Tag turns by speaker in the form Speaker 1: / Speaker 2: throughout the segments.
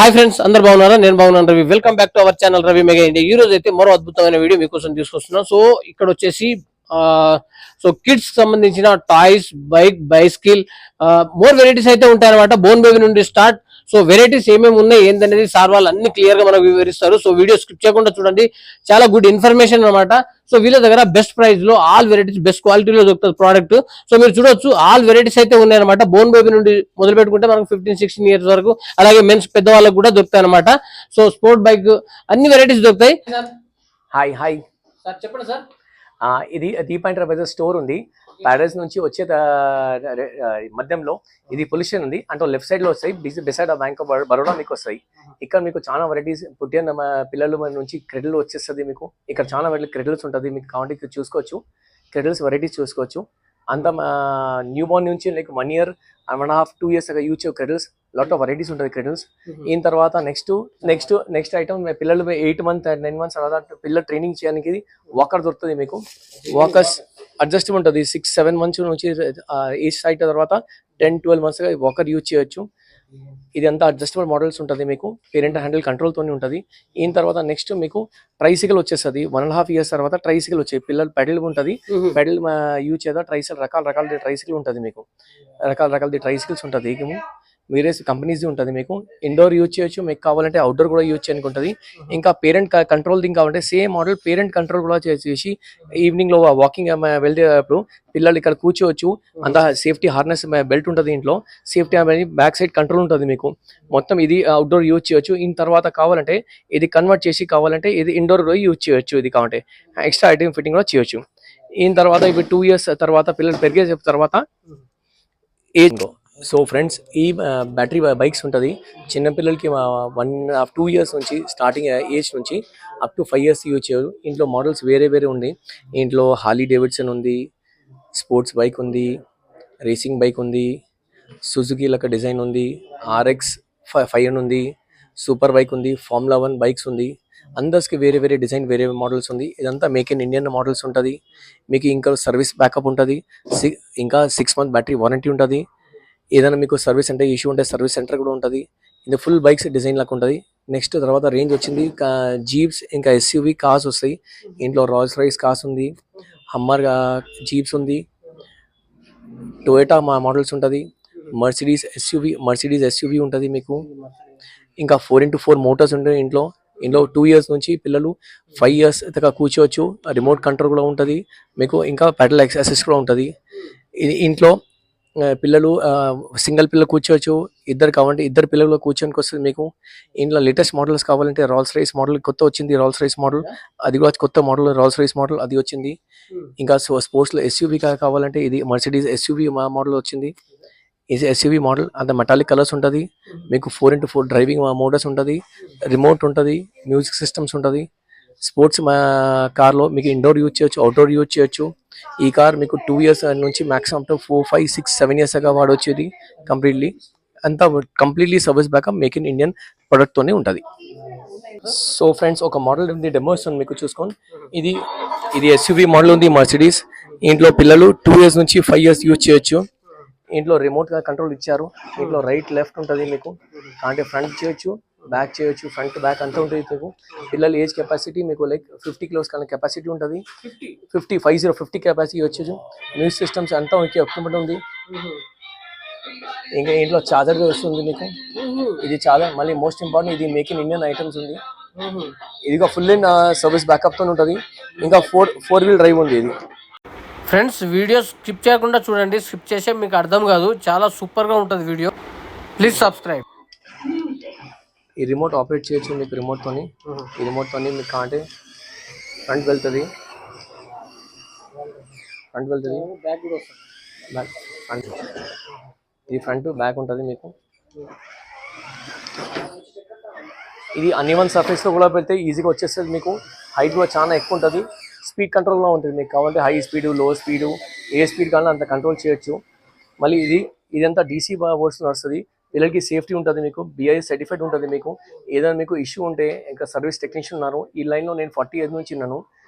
Speaker 1: Hi friends, అందరు బాగున్నారా? నేను బాగున్నాను. Ravi, welcome back to our channel Ravi mega India. ఈ రోజు అయితే మరో అద్భుతమైన వీడియో మీకోసం తీసుకొస్తున్నాం. సో ఇక్కడ వచ్చేసి కిడ్స్ సంబంధించిన టాయ్స్, బైస్కిల్ మోర్ వెరైటీస్ అయితే ఉంటాయి అనమాట. బోన్ బేబీ నుండి స్టార్ట్. సో వెరైటీస్ ఏమేమి ఉన్నాయి ఏంటనేది సార్ వాళ్ళు అన్ని క్లియర్ గా మనకు వివరిస్తారు. సో వీడియో స్కిప్ చేయకుండా చూడండి, చాలా గుడ్ ఇన్ఫర్మేషన్ అనమాట. సో వీళ్ళ దగ్గర బెస్ట్ ప్రైస్ లో ఆల్ వెరైటీస్ బెస్ట్ క్వాలిటీలో దొరుకుతుంది ప్రోడక్ట్. సో మీరు చూడొచ్చు, ఆల్ వెరైటీస్ అయితే ఉన్నాయన్నమాట. బోన్ బేబీ నుండి మొదలు పెట్టుకుంటే మనకు 15-16 ఇయర్స్ వరకు, అలాగే మెన్స్ పెద్దవాళ్ళకి కూడా దొరుకుతాయి అనమాట. సో స్పోర్ట్ బైక్ అన్ని వెరైటీస్ దొరుకుతాయి.
Speaker 2: హాయ్ హాయ్
Speaker 1: సార్ చెప్పండి సార్.
Speaker 2: ఇది దీప్ ఎంటర్ప్రైజెస్ స్టోర్ ఉంది. ప్యారడైజ్ నుంచి వచ్చే మధ్యంలో ఇది పొల్యూషన్ ఉంది అంటే లెఫ్ట్ సైడ్ లో వస్తాయి. బిసైడ్ బ్యాంక్ ఆఫ్ బరోడా మీకు వస్తాయి. ఇక్కడ మీకు చాలా వెరైటీస్ పుట్టిన పిల్లలు నుంచి క్రెడిల్ వచ్చేస్తుంది. మీకు ఇక్కడ చాలా వెరైటీ క్రెడిల్స్ ఉంటుంది. మీకు కావాలంటే చూసుకోవచ్చు, క్రెడిల్స్ వెరైటీస్ చూసుకోవచ్చు. అంత న్యూ బోర్న్ నుంచి లైక్ 1 year, 1.5, 2 years యూజ్ చేయ క్రెడిల్స్, లాట్ ఆఫ్ వెరైటీస్ ఉంటుంది క్రెడిల్స్. దీని తర్వాత నెక్స్ట్ ఐటమ్ పిల్లలు 8 months 9 months తర్వాత పిల్లలు ట్రైనింగ్ చేయడానికి వాకర్ దొరుకుతుంది. మీకు వాకర్స్ అడ్జస్ట్మెంట్ ఉంటుంది. 6-7 months నుంచి ఏజ్ సైట్ తర్వాత 10-12 months వాకర్ యూజ్ చేయొచ్చు. ఇది అంతా అడ్జస్టబుల్ మోడల్స్ ఉంటుంది. మీకు పేరెంట్ హ్యాండిల్ కంట్రోల్ తోనే ఉంటుంది. దీని తర్వాత నెక్స్ట్ మీకు ట్రైసికల్ వచ్చేస్తుంది. 1.5 years తర్వాత ట్రైసికల్ వచ్చాయి. పిల్లలు పెడల్ ఉంటుంది, పెడల్ యూజ్ చేద్దాం. ట్రైసికల్ రకాల ట్రైసికల్ ఉంటుంది. మీకు రకాల ట్రైసికల్స్ ఉంటుంది. వేరే కంపెనీస్ ఉంటుంది. మీకు ఇండోర్ యూజ్ చేయొచ్చు, మీకు కావాలంటే అవుట్డోర్ కూడా యూజ్ చేయడానికి ఉంటుంది. ఇంకా పేరెంట్ కంట్రోల్ దింగ్ కావాలంటే సేమ్ మోడల్ పేరెంట్ కంట్రోల్ కూడా చేసి ఈవినింగ్ లో వాకింగ్ వెళ్తేటప్పుడు పిల్లలు ఇక్కడ కూర్చోవచ్చు. అంత సేఫ్టీ హార్నెస్ బెల్ట్ ఉంటుంది. ఇంట్లో సేఫ్టీ బ్యాక్ సైడ్ కంట్రోల్ ఉంటుంది. మీకు మొత్తం ఇది అవుట్డోర్ యూజ్ చేయొచ్చు. దీని తర్వాత కావాలంటే ఇది కన్వర్ట్ చేసి కావాలంటే ఇది ఇండోర్ యూజ్ చేయొచ్చు. ఇది కావాలంటే ఎక్స్ట్రా ఐటమ్ ఫిట్టింగ్ కూడా చేయొచ్చు. దీని తర్వాత ఇవి 2 years తర్వాత పిల్లలు పెరిగే తర్వాత ఏజ్. సో ఫ్రెండ్స్, ఈ బ్యాటరీ బైక్స్ ఉంటుంది. చిన్నపిల్లలకి 1.5-2 years నుంచి స్టార్టింగ్ ఏజ్ నుంచి అప్ టు 5 years యూజ్ చేయరు. ఇంట్లో మోడల్స్ వేరే ఉంది. ఇంట్లో హార్లీ డేవిడ్సన్ ఉంది, స్పోర్ట్స్ బైక్ ఉంది, రేసింగ్ బైక్ ఉంది, సుజుకి లెక్క డిజైన్ ఉంది, RX 5 ఉంది, సూపర్ బైక్ ఉంది, Formula 1 బైక్స్ ఉంది. అందరికి వేరే డిజైన్ వేరే మోడల్స్ ఉంది. ఇదంతా మేక్ ఇన్ ఇండియన్ మోడల్స్ ఉంటుంది. మీకు ఇంకా సర్వీస్ బ్యాకప్ ఉంటుంది. ఇంకా 6 months బ్యాటరీ వారంటీ ఉంటుంది. ఏదైనా మీకు సర్వీస్ అంటే ఇష్యూ ఉంటే సర్వీస్ సెంటర్ కూడా ఉంటుంది. ఇది ఫుల్ బైక్స్ డిజైన్ లాగా ఉంటుంది. నెక్స్ట్ తర్వాత రేంజ్ వచ్చింది జీప్స్, ఇంకా SUV కార్స్ వస్తాయి. ఇంట్లో రాయల్స్ రైస్ కార్స్ ఉంది, హమ్మర్ జీప్స్ ఉంది, టొయోటా మోడల్స్ ఉంటుంది, మర్సిడీస్ SUV ఉంటుంది. మీకు ఇంకా 4x4 మోటార్స్ ఉంటాయి. ఇంట్లో 2 years నుంచి పిల్లలు 5 years దాకా కూర్చోవచ్చు. రిమోట్ కంట్రోల్ కూడా ఉంటుంది. మీకు ఇంకా పెడల్ అసిస్ట్ కూడా ఉంటుంది. ఇంట్లో పిల్లలు సింగిల్ పిల్లలు కూర్చోవచ్చు, ఇద్దరు కావాలంటే ఇద్దరు పిల్లలు కూర్చోనికి వస్తుంది. మీకు ఇంట్లో లేటెస్ట్ మోడల్స్ కావాలంటే రాల్స్ రైస్ మోడల్ కొత్త వచ్చింది. రాల్స్ రైస్ మోడల్ అది కూడా కొత్త మోడల్, రాల్స్ రైస్ మోడల్ అది వచ్చింది. ఇంకా స్పోర్ట్స్ లో SUV కావాలంటే ఇది మర్సిడీస్ SUV మోడల్ వచ్చింది. ఇది SUV మోడల్ అంత మెటాలిక్ కలర్స్ ఉంటుంది. మీకు 4x4 డ్రైవింగ్ మోడల్స్ ఉంటుంది, రిమోట్ ఉంటుంది, మ్యూజిక్ సిస్టమ్స్ ఉంటుంది. స్పోర్ట్స్ కార్లో మీకు ఇండోర్ యూజ్ చేయొచ్చు, అవుట్డోర్ యూజ్ చేయొచ్చు. ఈ కార్ మీకు 2 years నుంచి మాక్సిమం టు 4, 5, 6, 7 years దాకా వాడొచ్చేది. కంప్లీట్లీ అంతా completely service backup make in Indian product తోనే ఉంటుంది. సో ఫ్రెండ్స్, ఒక మోడల్ డెమో ఇస్తుంది మీకు చూసుకోండి. ఇది SUV మోడల్ ఉంది, మర్సిడీస్. ఇంట్లో పిల్లలు 2 years నుంచి 5 years యూజ్ చేయొచ్చు. ఇంట్లో రిమోట్ గా కంట్రోల్ ఇచ్చారు. ఇంట్లో రైట్ లెఫ్ట్ ఉంటుంది. మీకు అంటే ఫ్రంట్ చేయొచ్చు, బ్యాక్ చేయొచ్చు, ఫ్రంట్ బ్యాక్ అంతా ఉంటుంది. మీకు పిల్లల ఏజ్ కెపాసిటీ మీకు లైక్ 50 kilos కన్నా కెపాసిటీ ఉంటుంది. 50 కెపాసిటీ వచ్చేది. మ్యూజిక్ సిస్టమ్స్ అంతా ఎక్విప్మెంట్ ఉంది. ఇంకా ఇంట్లో చార్జర్ వస్తుంది మీకు. ఇది చాలా మళ్ళీ మోస్ట్ ఇంపార్టెంట్, ఇది మేక్ ఇన్ ఇండియన్ ఐటమ్స్ ఉంది. ఇది ఫుల్ ఇన్ సర్వీస్ బ్యాకప్ తో ఉంటుంది. ఇంకా 4-wheel డ్రైవ్ ఉంది. ఇది
Speaker 1: ఫ్రెండ్స్, వీడియో స్కిప్ చేయకుండా చూడండి. స్కిప్ చేసే మీకు అర్థం కాదు. చాలా సూపర్గా ఉంటుంది వీడియో. Please subscribe.
Speaker 2: ఈ రిమోట్ ఆపరేట్ చేయొచ్చు. మీకు రిమోట్ తోని మీకు కాంటే ఫ్రంట్ వెళ్తుంది, బ్యాక్ ఫ్రంట్. ఇది ఫ్రంట్ బ్యాక్ ఉంటుంది. మీకు ఇది అన్ఈవెన్ సర్ఫేస్ లో కూడా పెడితే ఈజీగా వచ్చేస్తుంది. మీకు హైట్ కూడా చాలా ఎక్కువ ఉంటుంది. స్పీడ్ కంట్రోల్లో ఉంటుంది. మీకు కావాలంటే హై స్పీడ్, లో స్పీడు, ఏ స్పీడ్ కావాలో అంత కంట్రోల్ చేయొచ్చు. మళ్ళీ ఇదంతా DC వర్డ్స్ నడుస్తుంది. పిల్లలకి సేఫ్టీ ఉంటుంది. మీకు BIS సర్టిఫైడ్ ఉంటుంది. మీకు ఏదైనా మీకు ఇష్యూ ఉంటే ఇంకా సర్వీస్ టెక్నీషియన్ ఉన్నారు. ఈ లైన్లో నేను 40 years నుంచి ఉన్నాను.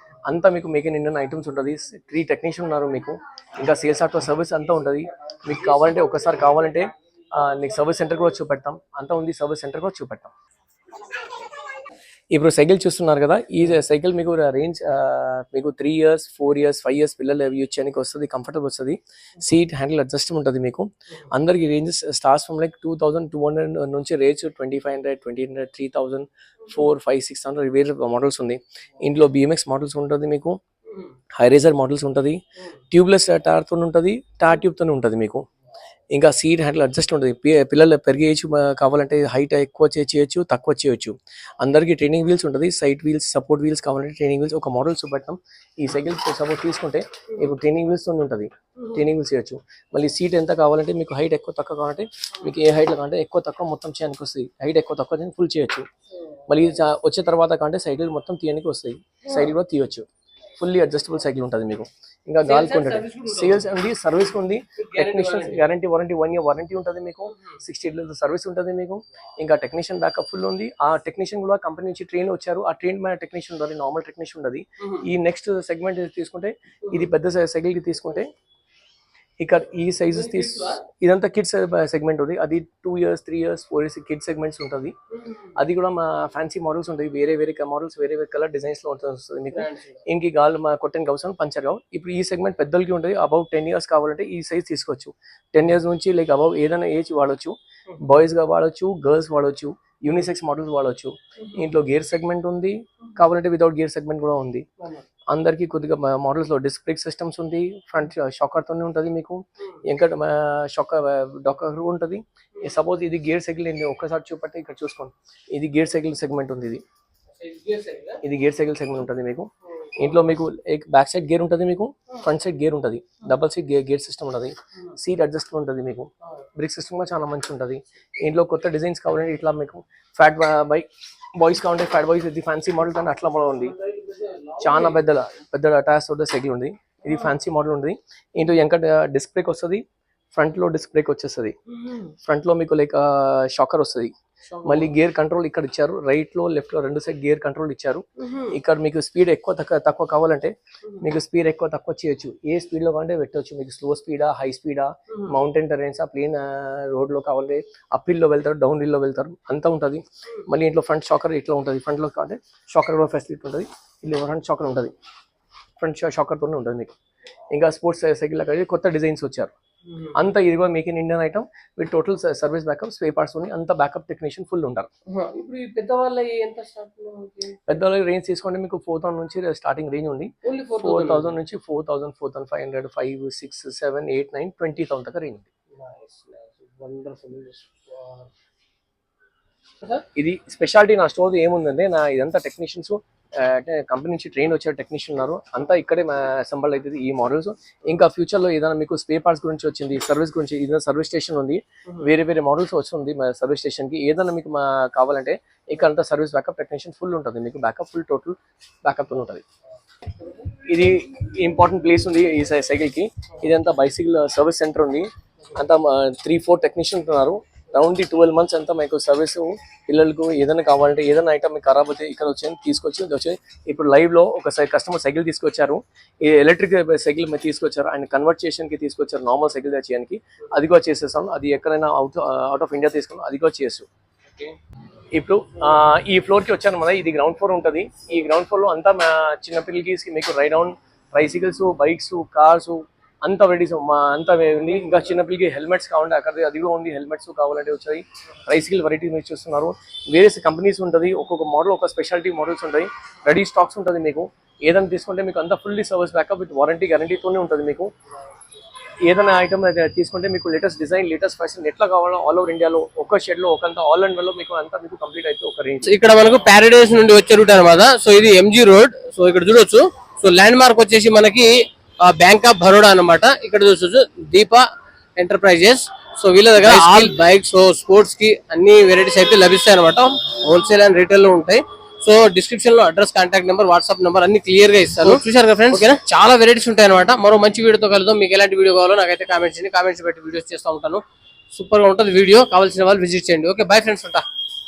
Speaker 2: అంతా మీకు మేక్ ఇన్ ఇండియన్ ఐటమ్స్ ఉంటుంది. 3 టెక్నీషియన్ ఉన్నారు. మీకు ఇంకా సేల్స్ ఆటో సర్వీస్ అంతా ఉంటుంది. మీకు కావాలంటే ఒకసారి నీకు సర్వీస్ సెంటర్ కూడా చూపెడతాం, అంతా ఉంది, సర్వీస్ సెంటర్ కూడా చూపెడతాం. ఇప్పుడు సైకిల్ చూస్తున్నారు కదా, ఈ సైకిల్ మీకు రేంజ్ మీకు 3 years 4 years 5 years పిల్లలు యూజ్ చేయడానికి వస్తుంది, కంఫర్టబుల్ వస్తుంది, సీట్ హ్యాండిల్ అడ్జస్ట్ ఉంటుంది మీకు. అందరికి రేంజెస్ స్టార్ట్స్ ఫ్రమ్ లైక్ 2200 నుంచి రేంజ్ 2500 2000 3000 4 5 600 వేరే మోడల్స్ ఉంది. ఇంట్లో BMX మోడల్స్ ఉంటుంది మీకు, హైరేజర్ మోడల్స్ ఉంటుంది, ట్యూబ్లెస్ టైర్తో ఉంటుంది, టైర్ ట్యూబ్తో ఉంటుంది మీకు. ఇంకా సీట్ హ్యాండిల్ అడ్జస్ట్ ఉంటుంది. పిల్లలు పెరిగే ఏజ్ కావాలంటే హైట్ ఎక్కువ చేయొచ్చు, తక్కువ చేయొచ్చు. అందరికీ ట్రైనింగ్ వీల్స్ ఉంటుంది, సైడ్ వీల్స్, సపోర్ట్ వీల్స్ కావాలంటే ట్రైనింగ్ వీల్స్ ఒక మోడల్ చూపెడతాం. ఈ సైకిల్ సపోర్ట్ తీసుకుంటే ఇప్పుడు ట్రైనింగ్ వీల్స్ ఉంటుంది, ట్రైనింగ్ వీల్స్ చేయొచ్చు. మళ్ళీ సీట్ ఎంత కావాలంటే మీకు హైట్ ఎక్కువ తక్కువ కావాలంటే మీకు ఏ హైట్లో కావాలంటే ఎక్కువ తక్కువ మొత్తం చేయడానికి వస్తుంది, హైట్ ఎక్కువ తక్కువ ఫుల్ చేయొచ్చు. మళ్ళీ వచ్చే తర్వాత కంటే సైకిల్ మొత్తం తీయడానికి వస్తాయి, సైకిల్ కూడా తీయొచ్చు. ఫుల్లీ అడ్జస్టబుల్ సైకిల్ ఉంటుంది మీకు. ఇంకా గాల్కి ఉంటుంది, సేల్స్ ఉంది, సర్వీస్ ఉంది, technicians guarantee warranty 1 year warranty ఉంటుంది మీకు, 60 days సర్వీస్ ఉంటుంది మీకు. ఇంకా టెక్నీషియన్ బ్యాకప్ ఫుల్ ఉంది. ఆ టెక్నీషియన్ కూడా కంపెనీ నుంచి ట్రైన్ వచ్చారు, ఆ ట్రైన్ మన టెక్నీషియన్ ఉంటుంది, నార్మల్ టెక్నీషియన్ ఉంటుంది. ఈ నెక్స్ట్ సెగ్మెంట్ తీసుకుంటే ఇది పెద్ద సైకిల్ కి తీసుకుంటే ఇక్కడ ఈ సైజెస్ ఇదంతా కిడ్స్ సెగ్మెంట్ ఉంది, అది 2 years 3 years 4 years kids segments ఉంటుంది. అది కూడా మా ఫ్యాన్సీ మోడల్స్ ఉంటాయి, వేరే మోడల్స్ వేరే కలర్ డిజైన్స్ లో వస్తుంది మీకు. ఇంక గాల్ మా కొట్టని అవసరం పంచర్ కావు. ఇప్పుడు ఈ సెగ్మెంట్ పెద్దలకి ఉంటుంది, అబౌవ్ 10 years కావాలంటే ఈ సైజ్ తీసుకోవచ్చు. 10 years నుంచి లైక్ అబౌవ్ ఏదైనా ఏజ్ వాడచ్చు, బాయ్స్ గా వాడచ్చు, గర్ల్స్ వాడచ్చు, యూనిసెక్స్ మోడల్స్ వాడచ్చు. ఇంట్లో గేర్ సెగ్మెంట్ ఉంది, కావాలంటే వితౌట్ గేర్ సెగ్మెంట్ కూడా ఉంది. అందరికి కొద్దిగా మోడల్స్ లో డిస్క్ బ్రేక్ సిస్టమ్స్ ఉంది, ఫ్రంట్ షాకర్ తోనే ఉంటుంది మీకు, ఇంకా షాకర్ డాకర్ ఉంటుంది. సపోజ్ ఇది గేర్ సైకిల్, నేను ఒక్కసారి చూపట్టి ఇక్కడ చూసుకోండి, ఇది గేర్ సైకిల్ సెగ్మెంట్ ఉంది, ఇది గేర్ సైకిల్ సెగ్మెంట్ ఉంటుంది మీకు. ఇంట్లో మీకు బ్యాక్ సైడ్ గేర్ ఉంటుంది మీకు, ఫ్రంట్ సైడ్ గేర్ ఉంటుంది, డబల్ సీట్ గేర్ సిస్టమ్ ఉంటుంది, సీట్ అడ్జస్ట్మెంట్ ఉంటుంది మీకు, బ్రేక్ సిస్టమ్ కూడా చాలా మంచి ఉంటుంది. ఇంట్లో కొత్త డిజైన్స్ కావాలంటే ఇట్లా మీకు ఫ్యాట్ బైక్ బాయ్స్ కావాలంటే ఫ్యాట్ బాయ్స్, ఇది ఫ్యాన్సీ మోడల్ కానీ అట్లా కూడా ఉంది. చాలా పెద్ద టైర్స్ తోటి సైకిల్ ఉంది, ఇది ఫ్యాన్సీ మోడల్ ఉంది. ఇంట్లో ఇంకా డిస్క్ బ్రేక్ వస్తుంది, ఫ్రంట్ లో డిస్క్ బ్రేక్ వచ్చేస్తుంది, ఫ్రంట్ లో మీకు లైక్ షాకర్ వస్తుంది. మళ్ళీ గేర్ కంట్రోల్ ఇక్కడ ఇచ్చారు, రైట్ లో లెఫ్ట్ లో 2 సైడ్ గేర్ కంట్రోల్ ఇచ్చారు. ఇక్కడ మీకు స్పీడ్ ఎక్కువ తక్కువ కావాలంటే మీకు స్పీడ్ ఎక్కువ తక్కువ చేయొచ్చు, ఏ స్పీడ్ లో కావాలంటే పెట్టవచ్చు. మీకు స్లో స్పీడా, హై స్పీడా, మౌంటైన్ టెరెన్సా, ప్లేన్ రోడ్ లో కావాలంటే అప్ హిల్ లో వెళ్తారు, డౌన్ హిల్ లో వెళ్తారు, అంతా ఉంటుంది. మళ్ళీ ఇంట్లో ఫ్రంట్ షాకర్ ఇట్లా ఉంటుంది, ఫ్రంట్ లో కావాలంటే షాకర్ కూడా ఫెసిలిటీ ఉంటుంది, ఇల్లు ఫ్రంట్ షాకర్ ఉంటుంది, ఫ్రంట్ షాకర్ తోనే ఉంటుంది మీకు. ఇంకా స్పోర్ట్స్ సైకిల్ అక్కడ కొత్త డిజైన్స్ వచ్చారు. అంతా ఇది కూడా make in Indian item with total service backup, spare parts ఉంది, అంత బ్యాకప్ టెక్నీషియన్ ఫుల్ ఉంటారు.
Speaker 1: ఇప్పుడు ఈ పెద్దవాళ్ళ ఎంత
Speaker 2: పెద్దవాళ్ళ రేంజ్ తీసుకుంటే మీకు 4000 నుంచి స్టార్టింగ్ రేంజ్ ఉంది, 4000 నుంచి 4000 4500 5 6 7 8 9 20,000 దాకా రేంజ్ ఉంది. ఇది స్పెషాలిటీ నా స్టోర్ ఏముందంటే, నా ఇదంతా టెక్నీషియన్స్ అంటే కంపెనీ నుంచి ట్రైన్ వచ్చే టెక్నీషియన్ ఉన్నారు, అంతా ఇక్కడే అసెంబుల్ అవుతుంది ఈ మోడల్స్. ఇంకా ఫ్యూచర్ లో ఏదైనా మీకు స్పేర్ పార్ట్స్ గురించి వచ్చింది, సర్వీస్ గురించి, ఏదైనా సర్వీస్ స్టేషన్ ఉంది, వేరే మోడల్స్ వస్తుంది మా సర్వీస్ స్టేషన్ కి. ఏదైనా మీకు కావాలంటే ఇక్కడ అంతా సర్వీస్ బ్యాకప్ టెక్నీషియన్ ఫుల్ ఉంటుంది మీకు, బ్యాకప్ ఫుల్ టోటల్ బ్యాకప్ ఉంటుంది. ఇది ఇంపార్టెంట్ ప్లేస్ ఉంది ఈ సైకిల్ కి, ఇదంతా బైసికల్ సర్వీస్ సెంటర్ ఉంది, అంతా 3-4 టెక్నీషియన్స్ ఉన్నారు. రౌండ్ 12 months అంతా మీకు సర్వీస్. పిల్లలకు ఏదైనా కావాలంటే ఏదైనా ఐటమ్ మీకు ఖరాబ్ అయితే ఇక్కడ వచ్చి తీసుకొచ్చి ఇప్పుడు లైవ్ లో ఒక కస్టమర్ సైకిల్ తీసుకొచ్చారు, ఈ ఎలక్ట్రిక్ సైకిల్ మీరు తీసుకొచ్చారు, ఆయన కన్వర్ట్ చేయడానికి తీసుకొచ్చారు, నార్మల్ సైకిల్ చేయడానికి, అది కూడా చేసేస్తాం. అది ఎక్కడైనా అవుట్ ఆఫ్ ఇండియా తీసుకున్నాం, అది కూడా చేస్తాం. ఇప్పుడు ఈ ఫ్లోర్ కి వచ్చాను కదా, ఇది గ్రౌండ్ ఫ్లోర్ ఉంటుంది. ఈ గ్రౌండ్ ఫ్లోర్ లో అంతా చిన్నపిల్లలకి మీకు రైడ్ ఆన్ ట్రైసికల్స్, బైక్స్, కార్స్ అంతా వెరైటీస్ అంతా ఉంది. ఇంకా చిన్నపిల్లకి హెల్మెట్స్ కావాలంటే అక్కడ అది కూడా ఉంది, హెల్మెట్స్ కావాలంటే వచ్చాయి. ట్రైసికల్ వెరైటీస్ మీరు చూస్తున్నారు, వేరియస్ కంపెనీస్ ఉంటుంది, ఒక్కొక్క మోడల్ ఒక స్పెషాలిటీ మోడల్స్ ఉంటాయి, రెడీ స్టాక్స్ ఉంటుంది మీకు. ఏదైనా తీసుకుంటే మీకు అంతా fully service backup with warranty గ్యారంటీతోనే ఉంటుంది మీకు. ఏదైనా ఐటమ్ తీసుకుంటే మీకు లేటెస్ట్ డిజైన్, లేటెస్ట్ ఫ్యాషన్ ఎట్లా కావాలో ఆల్ ఓవర్ ఇండియాలో ఒక షెడ్ లో ఒక ఆల్ అండ్ లో మీకు అంతా మీకు కంప్లీట్ అయితే ఒక రేంజ్.
Speaker 1: ఇక్కడ మనకు ప్యారడైస్ నుండి వచ్చే రూట్ అనమాట. సో ఇది MG రోడ్. సో ఇక్కడ చూడొచ్చు, సో ల్యాండ్ మార్క్ వచ్చేసి మనకి బ్యాంక్ ఆఫ్ బరోడా అనమాట. ఇక్కడ చూడొచ్చు దీపా ఎంటర్ప్రైజెస్. సో వీళ్ళ దగ్గర ఆల్ బైక్స్, స్పోర్ట్స్ కి అన్ని వెరైటీస్ అయితే లభిస్తాయి అనమాట, హోల్సేల్ అండ్ రీటైల్ లో ఉంటాయి. సో డిస్క్రిప్షన్ లో address, contact number, WhatsApp number అన్ని క్లియర్ గా ఇస్తాను. చూసారు కదా ఫ్రెండ్స్, చాలా వెరైటీస్ ఉంటాయి అనమాట. మరో మంచి వీడియోతో కలుద్దాం. మీకు ఎలాంటి వీడియో కావాలో నాకైతే కామెంట్స్ చేయండి, కామెంట్స్ పెట్టి వీడియోస్ చేస్తూ ఉంటాను. సూపర్ గా ఉంటుంది వీడియో, కావాల్సిన వాళ్ళు విజిట్ చేయండి. ఓకే, బై ఫ్రెండ్స్, ఉంటా.